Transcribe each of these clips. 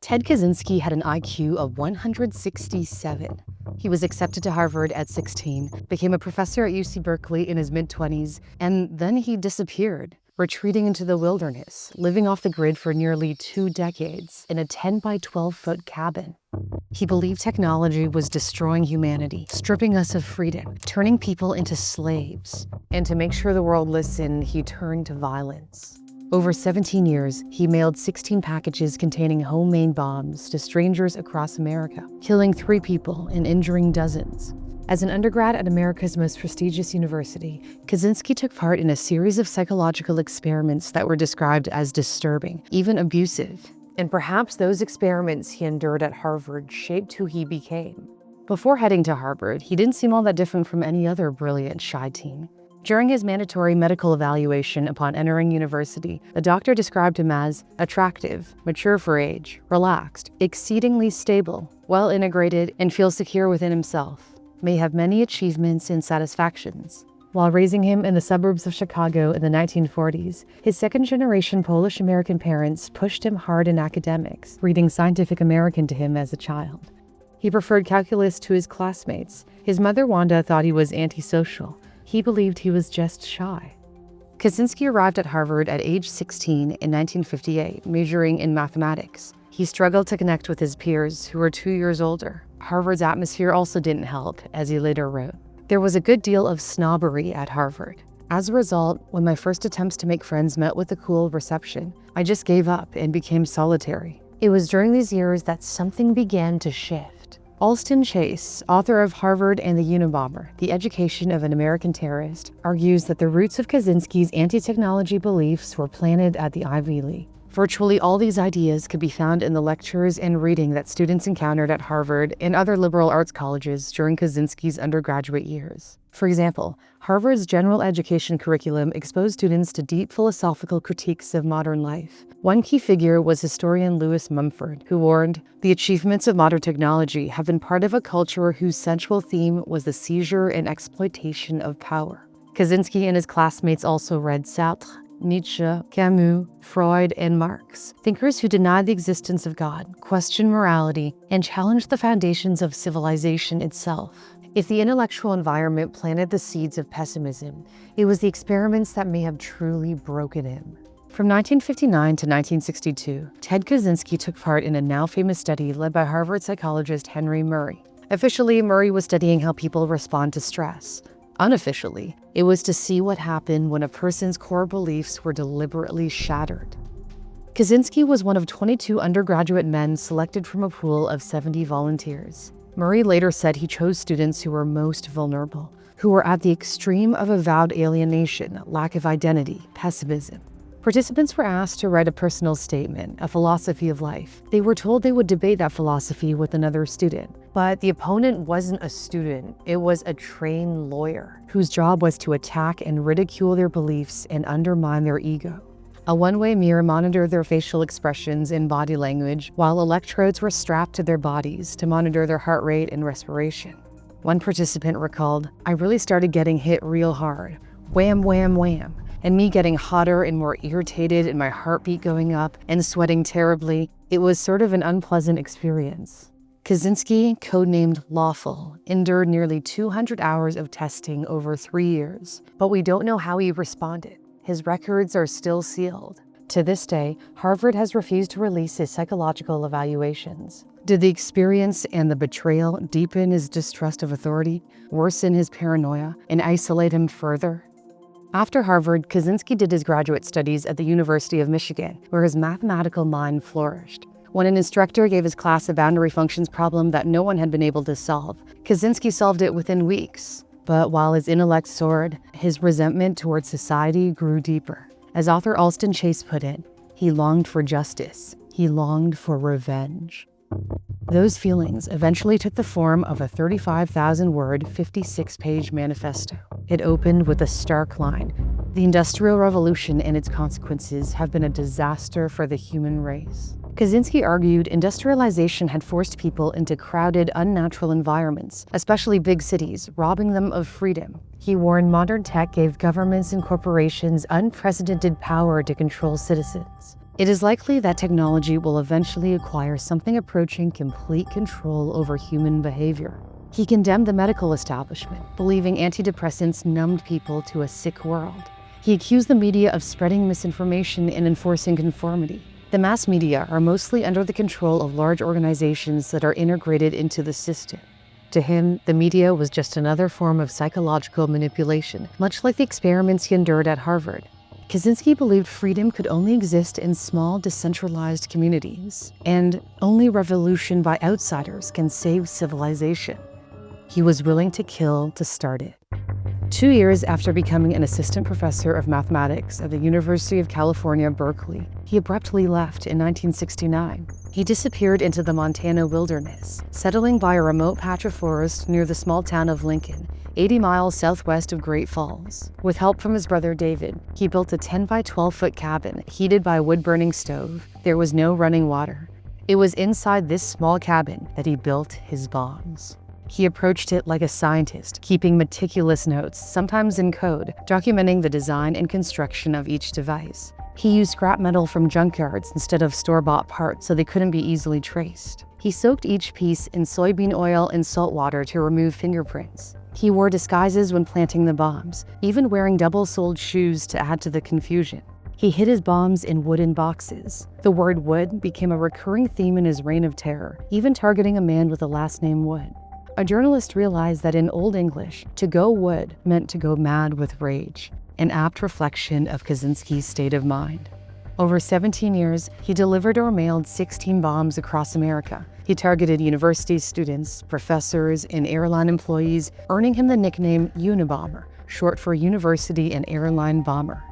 Ted Kaczynski had an IQ of 167. He was accepted to Harvard at 16, became a professor at UC Berkeley in his mid-20s, and then he disappeared, retreating into the wilderness, living off the grid for nearly 2 decades in a 10 by 12-foot cabin. He believed technology was destroying humanity, stripping us of freedom, turning people into slaves. And to make sure the world listened, he turned to violence. Over 17 years, he mailed 16 packages containing homemade bombs to strangers across America, killing 3 people and injuring dozens. As an undergrad at America's most prestigious university, Kaczynski took part in a series of psychological experiments that were described as disturbing, even abusive. And perhaps those experiments he endured at Harvard shaped who he became. Before heading to Harvard, he didn't seem all that different from any other brilliant shy teen. During his mandatory medical evaluation upon entering university, the doctor described him as attractive, mature for age, relaxed, exceedingly stable, well-integrated, and feels secure within himself, may have many achievements and satisfactions. While raising him in the suburbs of Chicago in the 1940s, his second-generation Polish-American parents pushed him hard in academics, reading Scientific American to him as a child. He preferred calculus to his classmates. His mother, Wanda, thought he was antisocial. He believed he was just shy. Kaczynski arrived at Harvard at age 16 in 1958, majoring in mathematics. He struggled to connect with his peers, who were 2 years older. Harvard's atmosphere also didn't help, as he later wrote. There was a good deal of snobbery at Harvard. As a result, when my first attempts to make friends met with a cool reception, I just gave up and became solitary. It was during these years that something began to shift. Alston Chase, author of Harvard and the Unabomber, The Education of an American Terrorist, argues that the roots of Kaczynski's anti-technology beliefs were planted at the Ivy League. Virtually all these ideas could be found in the lectures and reading that students encountered at Harvard and other liberal arts colleges during Kaczynski's undergraduate years. For example, Harvard's general education curriculum exposed students to deep philosophical critiques of modern life. One key figure was historian Lewis Mumford, who warned, "The achievements of modern technology have been part of a culture whose central theme was the seizure and exploitation of power." Kaczynski and his classmates also read Sartre, Nietzsche, Camus, Freud, and Marx, thinkers who denied the existence of God, questioned morality, and challenged the foundations of civilization itself. If the intellectual environment planted the seeds of pessimism, it was the experiments that may have truly broken him. From 1959 to 1962, Ted Kaczynski took part in a now-famous study led by Harvard psychologist Henry Murray. Officially, Murray was studying how people respond to stress. Unofficially, it was to see what happened when a person's core beliefs were deliberately shattered. Kaczynski was one of 22 undergraduate men selected from a pool of 70 volunteers. Murray later said he chose students who were most vulnerable, who were at the extreme of avowed alienation, lack of identity, pessimism. Participants were asked to write a personal statement, a philosophy of life. They were told they would debate that philosophy with another student. But the opponent wasn't a student, it was a trained lawyer, whose job was to attack and ridicule their beliefs and undermine their ego. A one-way mirror monitored their facial expressions and body language, while electrodes were strapped to their bodies to monitor their heart rate and respiration. One participant recalled, "I really started getting hit real hard. Wham, wham, wham. And me getting hotter and more irritated and my heartbeat going up and sweating terribly. It was sort of an unpleasant experience." Kaczynski, codenamed Lawful, endured nearly 200 hours of testing over 3 years, but we don't know how he responded. His records are still sealed. To this day, Harvard has refused to release his psychological evaluations. Did the experience and the betrayal deepen his distrust of authority, worsen his paranoia, and isolate him further? After Harvard, Kaczynski did his graduate studies at the University of Michigan, where his mathematical mind flourished. When an instructor gave his class a boundary functions problem that no one had been able to solve, Kaczynski solved it within weeks. But while his intellect soared, his resentment towards society grew deeper. As author Alston Chase put it, he longed for justice. He longed for revenge. Those feelings eventually took the form of a 35,000-word, 56-page manifesto. It opened with a stark line: "The Industrial Revolution and its consequences have been a disaster for the human race." Kaczynski argued industrialization had forced people into crowded, unnatural environments, especially big cities, robbing them of freedom. He warned modern tech gave governments and corporations unprecedented power to control citizens. It is likely that technology will eventually acquire something approaching complete control over human behavior. He condemned the medical establishment, believing antidepressants numbed people to a sick world. He accused the media of spreading misinformation and enforcing conformity. The mass media are mostly under the control of large organizations that are integrated into the system. To him, the media was just another form of psychological manipulation, much like the experiments he endured at Harvard. Kaczynski believed freedom could only exist in small, decentralized communities, and only revolution by outsiders can save civilization. He was willing to kill to start it. 2 years after becoming an assistant professor of mathematics at the University of California, Berkeley, he abruptly left in 1969. He disappeared into the Montana wilderness, settling by a remote patch of forest near the small town of Lincoln, 80 miles southwest of Great Falls. With help from his brother David, he built a 10 by 12-foot cabin heated by a wood-burning stove. There was no running water. It was inside this small cabin that he built his bombs. He approached it like a scientist, keeping meticulous notes, sometimes in code, documenting the design and construction of each device. He used scrap metal from junkyards instead of store-bought parts so they couldn't be easily traced. He soaked each piece in soybean oil and salt water to remove fingerprints. He wore disguises when planting the bombs, even wearing double-soled shoes to add to the confusion. He hid his bombs in wooden boxes. The word wood became a recurring theme in his reign of terror, even targeting a man with the last name Wood. A journalist realized that in Old English, to go wood meant to go mad with rage, an apt reflection of Kaczynski's state of mind. Over 17 years, he delivered or mailed 16 bombs across America. He targeted university students, professors, and airline employees, earning him the nickname Unabomber, short for University and Airline Bomber.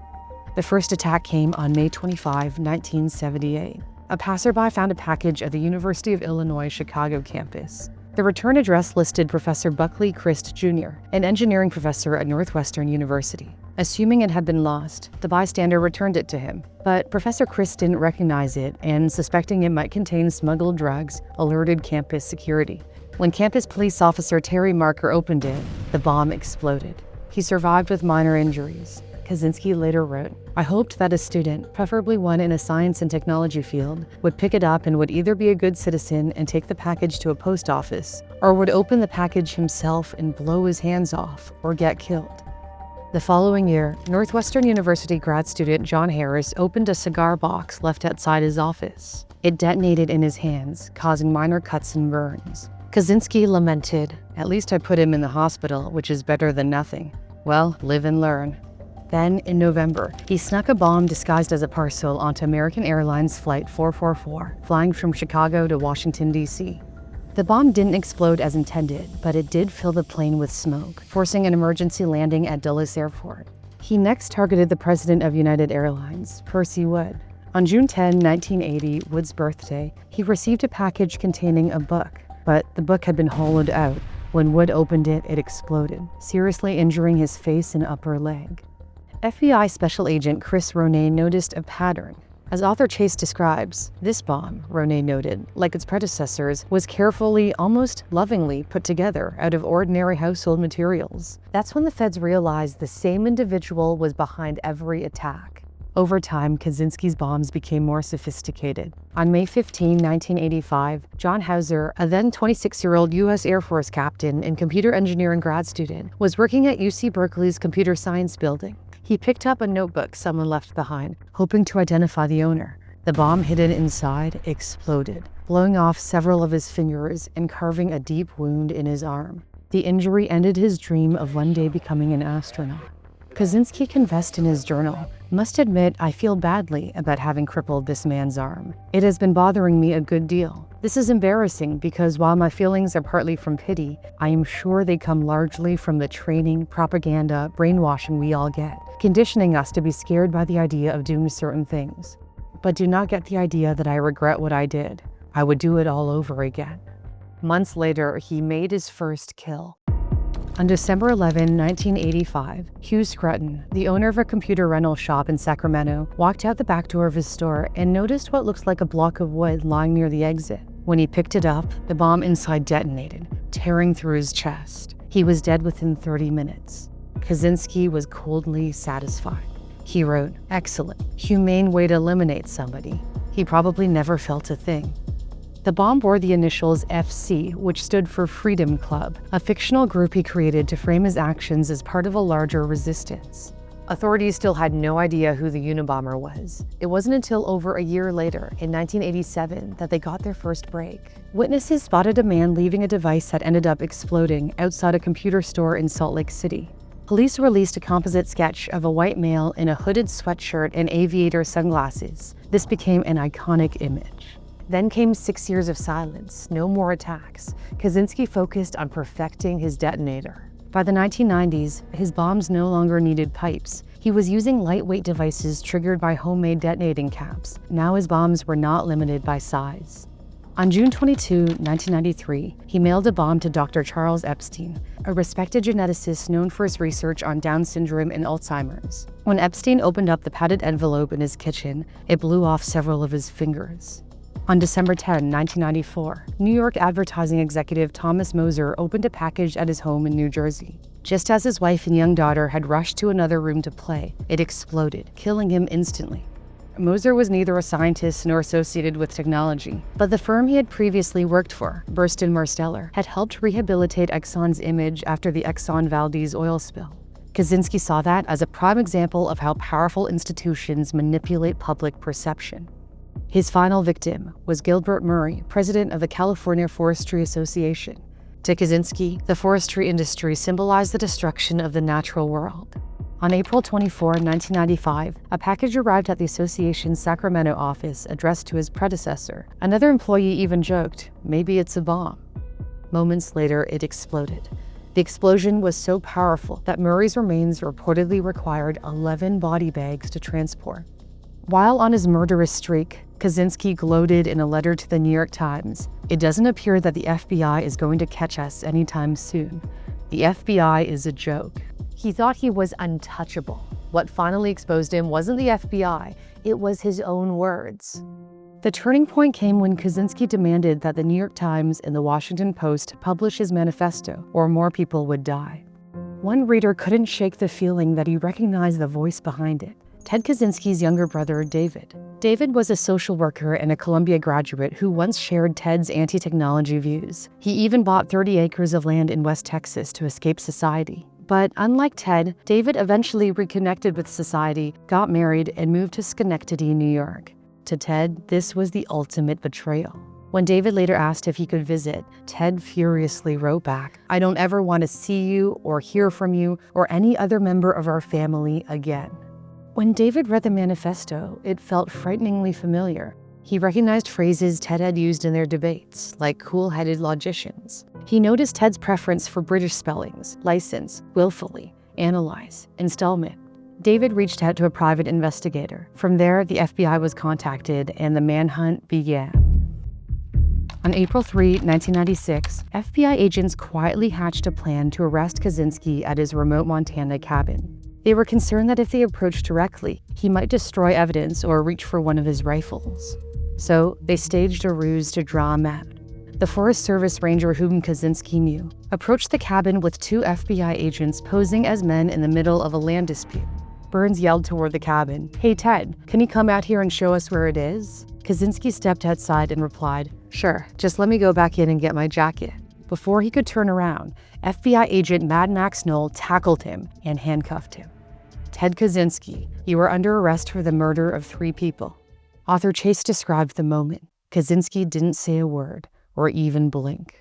The first attack came on May 25, 1978. A passerby found a package at the University of Illinois Chicago campus. The return address listed Professor Buckley Christ Jr., an engineering professor at Northwestern University. Assuming it had been lost, the bystander returned it to him. But Professor Christ didn't recognize it, and suspecting it might contain smuggled drugs, alerted campus security. When campus police officer Terry Marker opened it, the bomb exploded. He survived with minor injuries. Kaczynski later wrote, "I hoped that a student, preferably one in a science and technology field, would pick it up and would either be a good citizen and take the package to a post office, or would open the package himself and blow his hands off, or get killed." The following year, Northwestern University grad student John Harris opened a cigar box left outside his office. It detonated in his hands, causing minor cuts and burns. Kaczynski lamented, "At least I put him in the hospital, which is better than nothing. Well, live and learn." Then, in November, he snuck a bomb disguised as a parcel onto American Airlines Flight 444, flying from Chicago to Washington, D.C. The bomb didn't explode as intended, but it did fill the plane with smoke, forcing an emergency landing at Dulles Airport. He next targeted the president of United Airlines, Percy Wood. On June 10, 1980, Wood's birthday, he received a package containing a book, but the book had been hollowed out. When Wood opened it, it exploded, seriously injuring his face and upper leg. FBI Special Agent Chris Ronay noticed a pattern. As author Chase describes, this bomb, Ronay noted, like its predecessors, was carefully, almost lovingly put together out of ordinary household materials. That's when the feds realized the same individual was behind every attack. Over time, Kaczynski's bombs became more sophisticated. On May 15, 1985, John Hauser, a then 26-year-old U.S. Air Force captain and computer engineering grad student, was working at UC Berkeley's computer science building. He picked up a notebook someone left behind, hoping to identify the owner. The bomb hidden inside exploded, blowing off several of his fingers and carving a deep wound in his arm. The injury ended his dream of one day becoming an astronaut. Kaczynski confessed in his journal, "Must admit I feel badly about having crippled this man's arm. It has been bothering me a good deal. This is embarrassing because while my feelings are partly from pity, I am sure they come largely from the training, propaganda, brainwashing we all get, conditioning us to be scared by the idea of doing certain things. But do not get the idea that I regret what I did. I would do it all over again." Months later, he made his first kill. On December 11, 1985, Hugh Scruton, the owner of a computer rental shop in Sacramento, walked out the back door of his store and noticed what looks like a block of wood lying near the exit. When he picked it up, the bomb inside detonated, tearing through his chest. He was dead within 30 minutes. Kaczynski was coldly satisfied. He wrote, "Excellent, humane way to eliminate somebody. He probably never felt a thing." The bomb bore the initials FC, which stood for Freedom Club, a fictional group he created to frame his actions as part of a larger resistance. Authorities still had no idea who the Unabomber was. It wasn't until over a year later, in 1987, that they got their first break. Witnesses spotted a man leaving a device that ended up exploding outside a computer store in Salt Lake City. Police released a composite sketch of a white male in a hooded sweatshirt and aviator sunglasses. This became an iconic image. Then came 6 years of silence, no more attacks. Kaczynski focused on perfecting his detonator. By the 1990s, his bombs no longer needed pipes. He was using lightweight devices triggered by homemade detonating caps. Now his bombs were not limited by size. On June 22, 1993, he mailed a bomb to Dr. Charles Epstein, a respected geneticist known for his research on Down syndrome and Alzheimer's. When Epstein opened up the padded envelope in his kitchen, it blew off several of his fingers. On December 10, 1994, New York advertising executive Thomas Moser opened a package at his home in New Jersey. Just as his wife and young daughter had rushed to another room to play, it exploded, killing him instantly. Moser was neither a scientist nor associated with technology, but the firm he had previously worked for, Burstyn Marsteller, had helped rehabilitate Exxon's image after the Exxon Valdez oil spill. Kaczynski saw that as a prime example of how powerful institutions manipulate public perception. His final victim was Gilbert Murray, president of the California Forestry Association. To Kaczynski, the forestry industry symbolized the destruction of the natural world. On April 24, 1995, a package arrived at the association's Sacramento office addressed to his predecessor. Another employee even joked, "Maybe it's a bomb." Moments later, it exploded. The explosion was so powerful that Murray's remains reportedly required 11 body bags to transport. While on his murderous streak, Kaczynski gloated in a letter to the New York Times, "It doesn't appear that the FBI is going to catch us anytime soon. The FBI is a joke." He thought he was untouchable. What finally exposed him wasn't the FBI, it was his own words. The turning point came when Kaczynski demanded that the New York Times and the Washington Post publish his manifesto, or more people would die. One reader couldn't shake the feeling that he recognized the voice behind it. Ted Kaczynski's younger brother, David. David was a social worker and a Columbia graduate who once shared Ted's anti-technology views. He even bought 30 acres of land in West Texas to escape society. But unlike Ted, David eventually reconnected with society, got married, and moved to Schenectady, New York. To Ted, this was the ultimate betrayal. When David later asked if he could visit, Ted furiously wrote back, "I don't ever want to see you or hear from you or any other member of our family again." When David read the manifesto, it felt frighteningly familiar. He recognized phrases Ted had used in their debates, like cool-headed logicians. He noticed Ted's preference for British spellings, license, willfully, analyze, installment. David reached out to a private investigator. From there, the FBI was contacted and the manhunt began. On April 3, 1996, FBI agents quietly hatched a plan to arrest Kaczynski at his remote Montana cabin. They were concerned that if they approached directly, he might destroy evidence or reach for one of his rifles. So they staged a ruse to draw him out. The Forest Service ranger whom Kaczynski knew approached the cabin with 2 FBI agents posing as men in the middle of a land dispute. Burns yelled toward the cabin, "Hey Ted, can you come out here and show us where it is?" Kaczynski stepped outside and replied, "Sure, just let me go back in and get my jacket." Before he could turn around, FBI agent Mad Max Knoll tackled him and handcuffed him. "Ted Kaczynski, you are under arrest for the murder of 3 people." Author Chase described the moment. Kaczynski didn't say a word or even blink.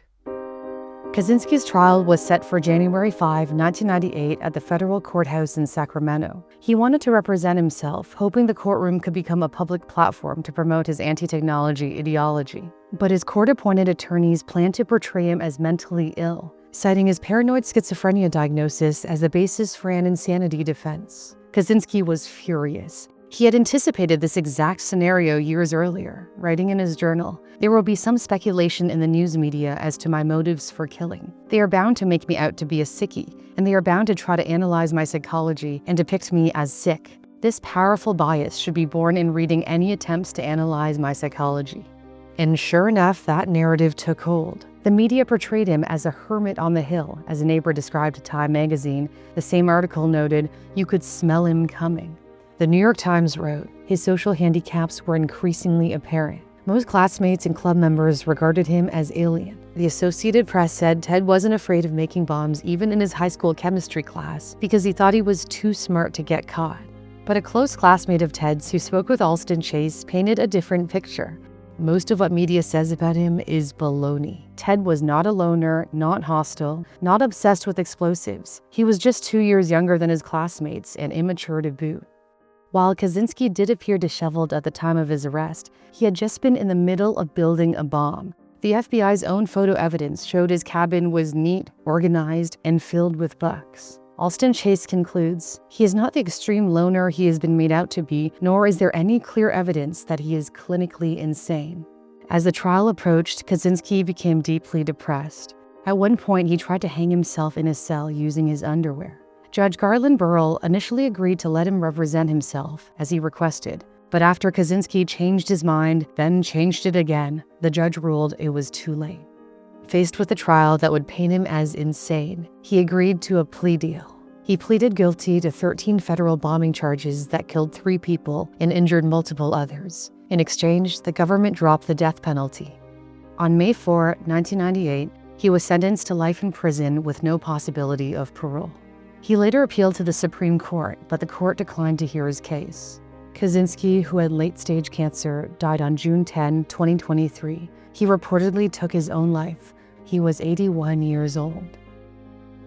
Kaczynski's trial was set for January 5, 1998 at the federal courthouse in Sacramento. He wanted to represent himself, hoping the courtroom could become a public platform to promote his anti-technology ideology. But his court-appointed attorneys planned to portray him as mentally ill, citing his paranoid schizophrenia diagnosis as the basis for an insanity defense. Kaczynski was furious. He had anticipated this exact scenario years earlier, writing in his journal, "There will be some speculation in the news media as to my motives for killing. They are bound to make me out to be a sickie, and they are bound to try to analyze my psychology and depict me as sick. This powerful bias should be born in reading any attempts to analyze my psychology." And sure enough, that narrative took hold. The media portrayed him as a hermit on the hill, as a neighbor described to Time magazine. The same article noted, "You could smell him coming." The New York Times wrote, his social handicaps were increasingly apparent. Most classmates and club members regarded him as alien. The Associated Press said Ted wasn't afraid of making bombs even in his high school chemistry class because he thought he was too smart to get caught. But a close classmate of Ted's who spoke with Alston Chase painted a different picture. Most of what media says about him is baloney. Ted was not a loner, not hostile, not obsessed with explosives. He was just 2 years younger than his classmates and immature to boot. While Kaczynski did appear disheveled at the time of his arrest, he had just been in the middle of building a bomb. The FBI's own photo evidence showed his cabin was neat, organized, and filled with books. Alston Chase concludes, he is not the extreme loner he has been made out to be, nor is there any clear evidence that he is clinically insane. As the trial approached, Kaczynski became deeply depressed. At one point, he tried to hang himself in a cell using his underwear. Judge Garland Burrell initially agreed to let him represent himself, as he requested. But after Kaczynski changed his mind, then changed it again, the judge ruled it was too late. Faced with a trial that would paint him as insane, he agreed to a plea deal. He pleaded guilty to 13 federal bombing charges that killed 3 people and injured multiple others. In exchange, the government dropped the death penalty. On May 4, 1998, he was sentenced to life in prison with no possibility of parole. He later appealed to the Supreme Court, but the court declined to hear his case. Kaczynski, who had late-stage cancer, died on June 10, 2023. He reportedly took his own life. He was 81 years old.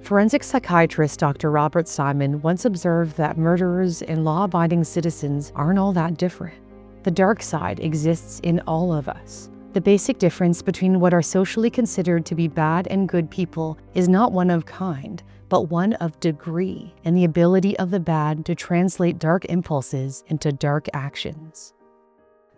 Forensic psychiatrist Dr. Robert Simon once observed that murderers and law-abiding citizens aren't all that different. The dark side exists in all of us. The basic difference between what are socially considered to be bad and good people is not one of kind, but one of degree and the ability of the bad to translate dark impulses into dark actions.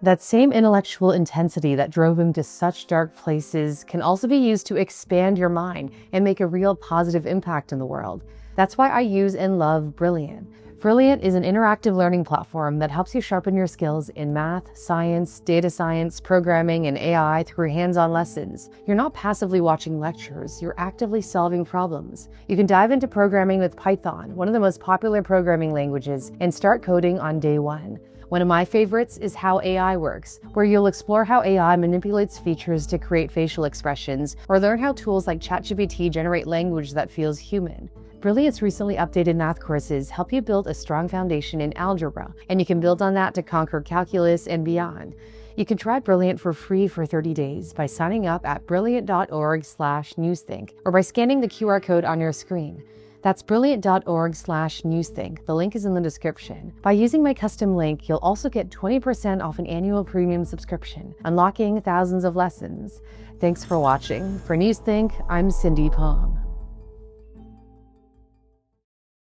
That same intellectual intensity that drove him to such dark places can also be used to expand your mind and make a real positive impact in the world. That's why I use and love Brilliant. Brilliant is an interactive learning platform that helps you sharpen your skills in math, science, data science, programming, and AI through hands-on lessons. You're not passively watching lectures, you're actively solving problems. You can dive into programming with Python, one of the most popular programming languages, and start coding on day 1. One of my favorites is How AI Works, where you'll explore how AI manipulates features to create facial expressions, or learn how tools like ChatGPT generate language that feels human. Brilliant's recently updated math courses help you build a strong foundation in algebra, and you can build on that to conquer calculus and beyond. You can try Brilliant for free for 30 days by signing up at brilliant.org/newsthink or by scanning the QR code on your screen. That's brilliant.org/newsthink. The link is in the description. By using my custom link, you'll also get 20% off an annual premium subscription, unlocking thousands of lessons. Thanks for watching. For Newsthink, I'm Cindy Pom.